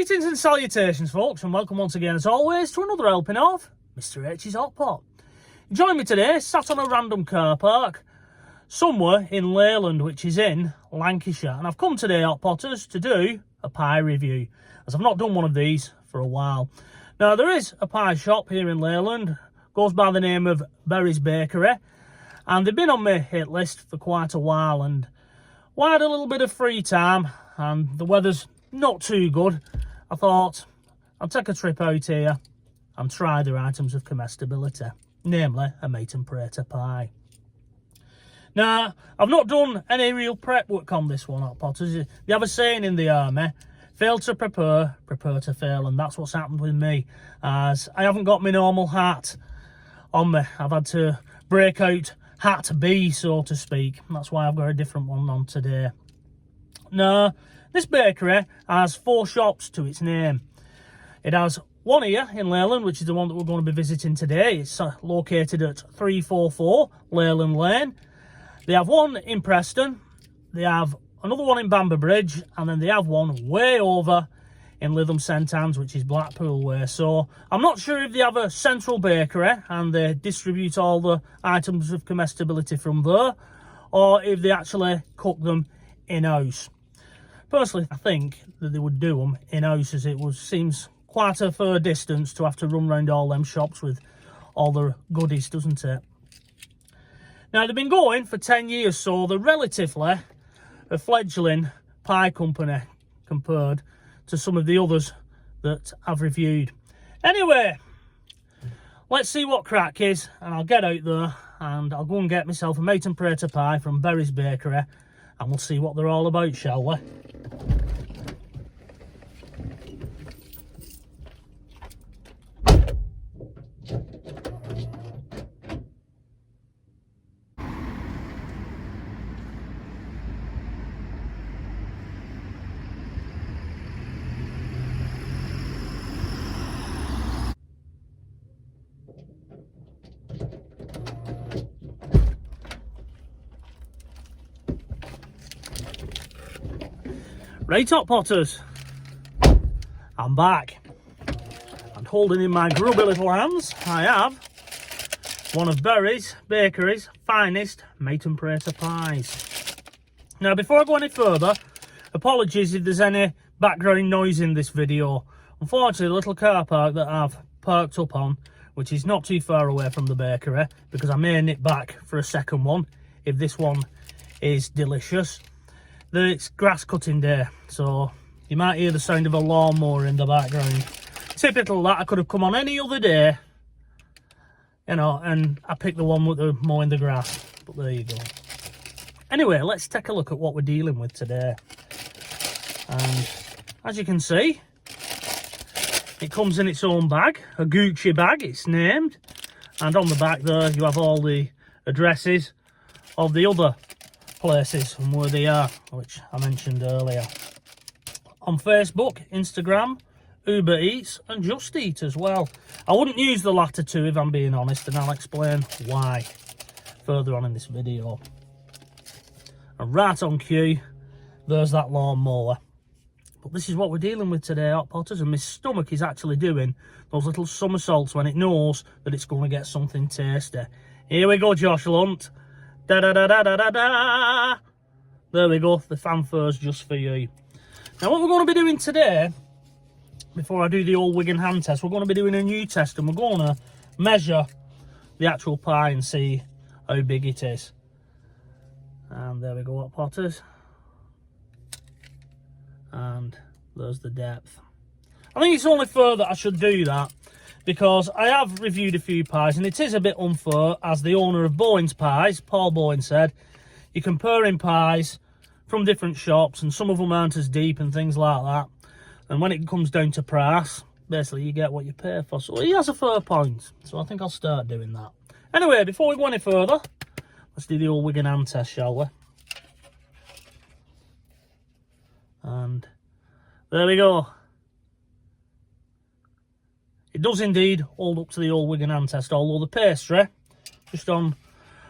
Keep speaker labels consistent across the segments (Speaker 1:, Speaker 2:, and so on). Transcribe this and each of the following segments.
Speaker 1: Greetings and salutations, folks, and welcome once again, as always, to another helping of Mr H's Hot Pot. Join me today, sat on a random car park, somewhere in Leyland, which is in Lancashire. And I've come today, Hot Potters, to do a pie review, as I've not done one of these for a while. Now, there is a pie shop here in Leyland, goes by the name of Berry's Bakery, and they've been on my hit list for quite a while. And while I had a little bit of free time, and the weather's not too good, I thought I'd take a trip out here and try their items of comestibility, namely a mate and prater pie. Now, I've not done any real prep work on this one, Hot Potters. They have a saying in the army, fail to prepare, prepare to fail, and that's what's happened with me, as I haven't got my normal hat on me. I've had to break out hat B, so to speak. That's why I've got a different one on today. Now, this bakery has 4 shops to its name. It has one here in Leyland, which is the one that we're going to be visiting today. It's located at 344 Leyland Lane. They have one in Preston, they have another one in Bamber Bridge, and then they have one way over in Lytham St Anne's, which is Blackpool way. So I'm not sure if they have a central bakery and they distribute all the items of comestibility from there, or if they actually cook them in-house. Personally, I think that they would do them in-house, as it seems quite a far distance to have to run around all them shops with all the goodies, doesn't it? Now, they've been going for 10 years, so they're relatively a fledgling pie company compared to some of the others that I've reviewed. Anyway, let's see what crack is, and I'll get out there and I'll go and get myself a mate and prater pie from Berry's Bakery, and we'll see what they're all about, shall we? Right, Hot Potters, I'm back, and holding in my grubby little hands, I have one of Berry's Bakery's finest mate and prater pies. Now, before I go any further, apologies if there's any background noise in this video. Unfortunately, the little car park that I've parked up on, which is not too far away from the bakery, because I may nip back for a second one if this one is delicious. It's grass cutting day, so you might hear the sound of a lawnmower in the background. Typical that. I could have come on any other day, you know, and I picked the one with the mowing the grass, but there you go. Anyway, let's take a look at what we're dealing with today. And as you can see, it comes in its own bag, a Gucci bag, it's named, and on the back there you have all the addresses of the other places and where they are, which I mentioned earlier. On Facebook, Instagram, Uber Eats and Just Eat as well. I wouldn't use the latter two if I'm being honest, and I'll explain why further on in this video. And right on cue, there's that lawnmower. But this is what we're dealing with today, Hot Potters, and my stomach is actually doing those little somersaults when it knows that it's going to get something tasty. Here we go, Josh Lunt. Da da da da da da da. There we go, the fanfare's just for you. Now, what we're going to be doing today, before I do the old Wigan hand test, we're going to be doing a new test, and we're going to measure the actual pie and see how big it is. And there we go, Hot Potters. And there's the depth. I think it's only fair that I should do that, because I have reviewed a few pies, and it is a bit unfair, as the owner of Bowen's Pies, Paul Bowen, said, you're comparing pies from different shops, and some of them aren't as deep and things like that. And when it comes down to price, basically you get what you pay for. So he has a fair point, so I think I'll start doing that. Anyway, before we go any further, let's do the old Wigan hand test, shall we? And there we go. It does indeed hold up to the old Wigan hand test, although the pastry, just on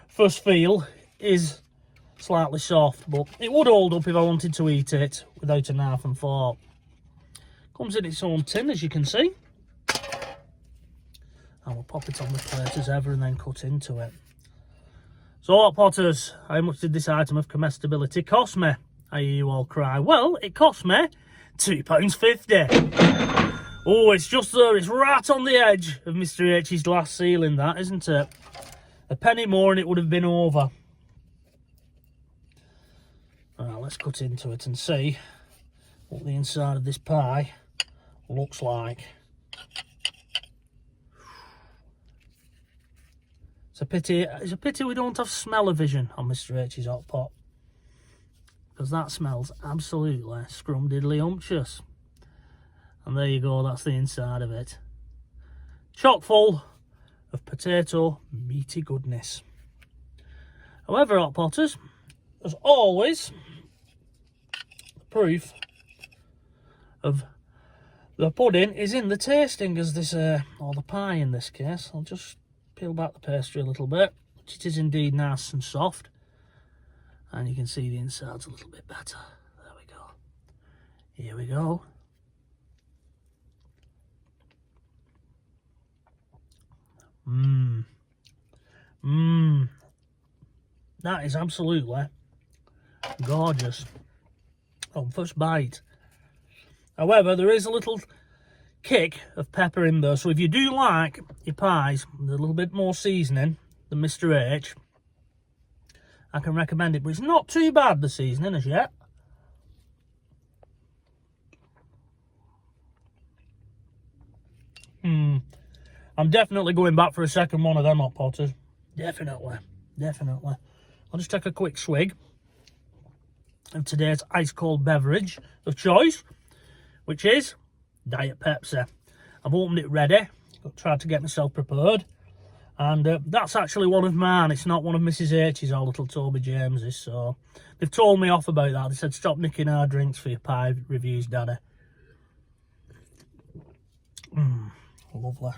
Speaker 1: first feel, is slightly soft, but it would hold up if I wanted to eat it without a knife and fork. Comes in its own tin, as you can see. And we'll pop it on the plate as ever and then cut into it. So, Hot Potters, how much did this item of comestibility cost me? I hear you all cry. Well, it cost me £2.50. Oh, it's just there. It's right on the edge of Mr H's glass ceiling, that, isn't it? A penny more and it would have been over. Right, let's cut into it and see what the inside of this pie looks like. It's a pity we don't have smell-o-vision on Mr H's hot pot, because that smells absolutely scrum-diddly-umptious. And there you go, that's the inside of it. Chock full of potato meaty goodness. However, Hot Potters, as always, the proof of the pudding is in the tasting, as this, or the pie in this case. I'll just peel back the pastry a little bit, which it is indeed nice and soft. And you can see the inside's a little bit better. There we go. Here we go. That is absolutely gorgeous on first bite. However, there is a little kick of pepper in there, so if you do like your pies with a little bit more seasoning than Mr H, I can recommend it, but it's not too bad, the seasoning, as yet. I'm definitely going back for a second one of them, Hot Potters. Definitely. I'll just take a quick swig of today's ice-cold beverage of choice, which is Diet Pepsi. I've opened it ready, tried to get myself prepared, and that's actually one of mine. It's not one of Mrs H's or little Toby James's, so they've told me off about that. They said, stop nicking our drinks for your pie reviews, Daddy. Lovely.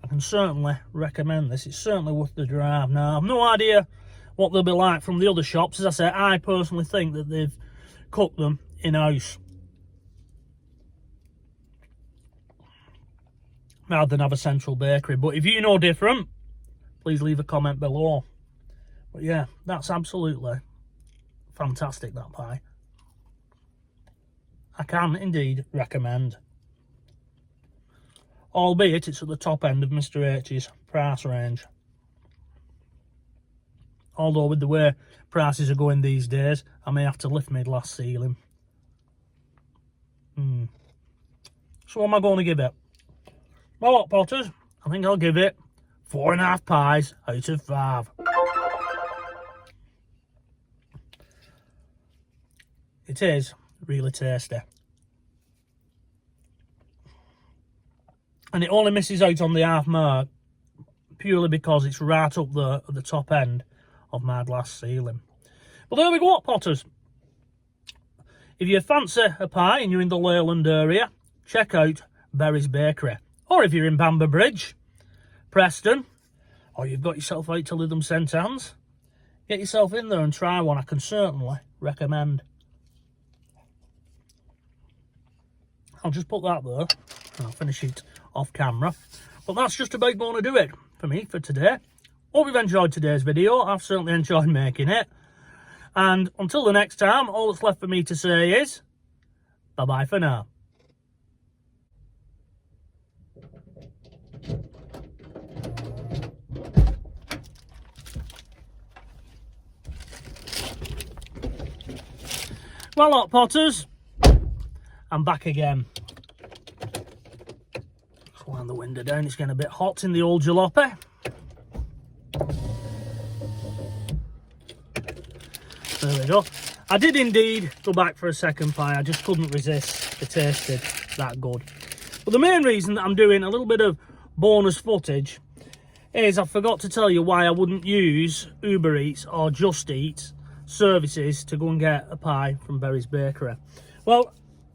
Speaker 1: I can certainly recommend this. It's certainly worth the drive. Now, I've no idea what they'll be like from the other shops. As I say, I personally think that they've cooked them in-house, rather than have a central bakery. But if you know different, please leave a comment below. But yeah, that's absolutely fantastic, that pie. I can indeed recommend. Albeit it's at the top end of Mr H's price range. Although with the way prices are going these days, I may have to lift my glass ceiling. So what am I going to give it? Well, Hot Potters, I think I'll give it 4.5 pies out of 5. It is really tasty. And it only misses out on the half mark purely because it's right up there at the top end of my glass ceiling. But there we go, Hot Potters. If you fancy a pie and you're in the Leyland area, check out Berry's Bakery. Or if you're in Bamber Bridge, Preston, or you've got yourself out to Lytham St Anne's, get yourself in there and try one. I can certainly recommend. I'll just put that there and I'll finish it off camera. But that's just about going to do it for me for today. Hope you've enjoyed today's video. I've certainly enjoyed making it. And until the next time, all that's left for me to say is bye-bye for now. Well, Hot Potters, I'm back again. Wind the window down, it's getting a bit hot in the old jalopy. There we go. I did indeed go back for a second pie. I just couldn't resist. It tasted that good. But the main reason that I'm doing a little bit of bonus footage is I forgot to tell you why I wouldn't use Uber Eats or Just Eat services to go and get a pie from Berry's Bakery. Well,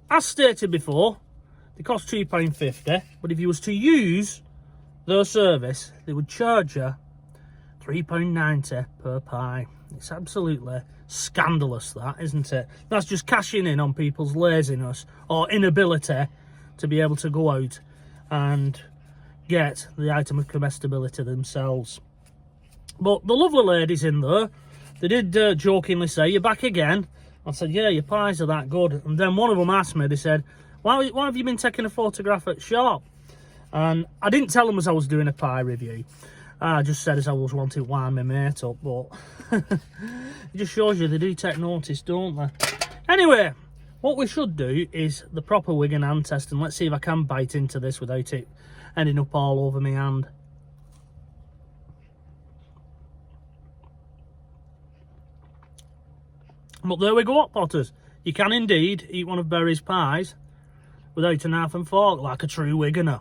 Speaker 1: as stated before, they cost £2.50, but if you was to use their service, they would charge you £3.90 per pie. It's absolutely scandalous, that, isn't it? That's just cashing in on people's laziness or inability to be able to go out and get the item of comestibility themselves. But the lovely ladies in there, they did jokingly say, "You're back again?" I said, "Yeah, your pies are that good." And then one of them asked me, they said, why have you been taking a photograph at shop? And I didn't tell them as I was doing a pie review. I just said as I was wanting to wind my mate up, but it just shows you they do take notice, don't they? Anyway, what we should do is the proper Wigan hand test, and let's see if I can bite into this without it ending up all over my hand. But there we go, Hot Potters. You can indeed eat one of Berry's pies without a knife and fork, like a true Wiganer.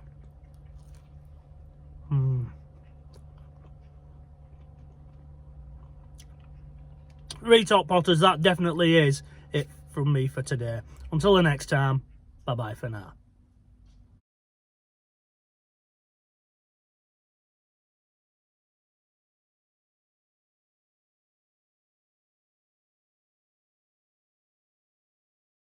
Speaker 1: Right, Hot Potters, that definitely is it from me for today. Until the next time, bye-bye for now.